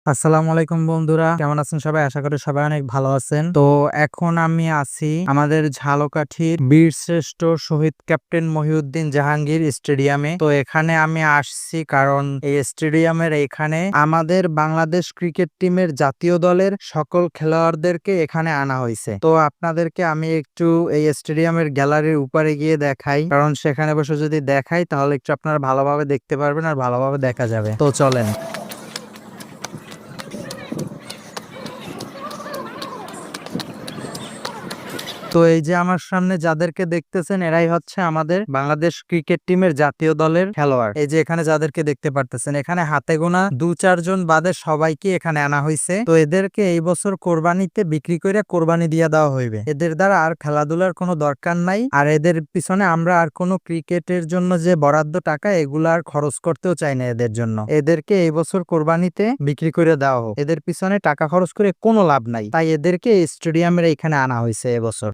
আসসালামু আলাইকুম বন্ধুরা, কেমন আছেন সবাই? আশা করি সবাই অনেক ভালো আছেন। তো এখন আমি আছি আমাদের ঝালকাঠির বীরশ্রেষ্ঠ শহীদ ক্যাপ্টেন মহিউদ্দিন জাহাঙ্গীর স্টেডিয়ামে। তো এখানে আমি আসছি কারণ এই স্টেডিয়ামের এখানে আমাদের বাংলাদেশ ক্রিকেট টিমের জাতীয় দলের সকল খেলোয়াড়দেরকে এখানে আনা হয়েছে। তো আপনাদেরকে আমি একটু এই স্টেডিয়ামের গ্যালারির উপরে গিয়ে দেখাই, কারণ সেখানে বসে যদি দেখাই তাহলে একটু আপনারা ভালোভাবে দেখতে পারবেন আর ভালোভাবে দেখা যাবে। তো চলেন। তো এই যে আমার সামনে যাদেরকে দেখতেছেন এরাই হচ্ছে আমাদের বাংলাদেশ ক্রিকেট টিমের জাতীয় দলের খেলোয়াড়। এই যে এখানে যাদেরকে দেখতে পারতেছেন, এখানে হাতে গোনা 2-4 জন বাদে সবাইকে এখানে আনা হয়েছে। তো এদেরকে এই বছর কোরবানিতে বিক্রি করে কোরবানি দিয়ে দেওয়া হইবে। এদের দ্বারা আর খেলাধুলার কোনো দরকার নাই, আর এদের পিছনে আমরা আর কোনো ক্রিকেটের জন্য যে বরাদ্দ টাকা এগুলো আর খরচ করতেও চাই না এদের জন্য। এদেরকে এই বছর কোরবানিতে বিক্রি করে দেওয়া হোক। এদের পিছনে টাকা খরচ করে কোনো লাভ নাই, তাই এদেরকে স্টেডিয়ামের এখানে আনা হয়েছে এবছর।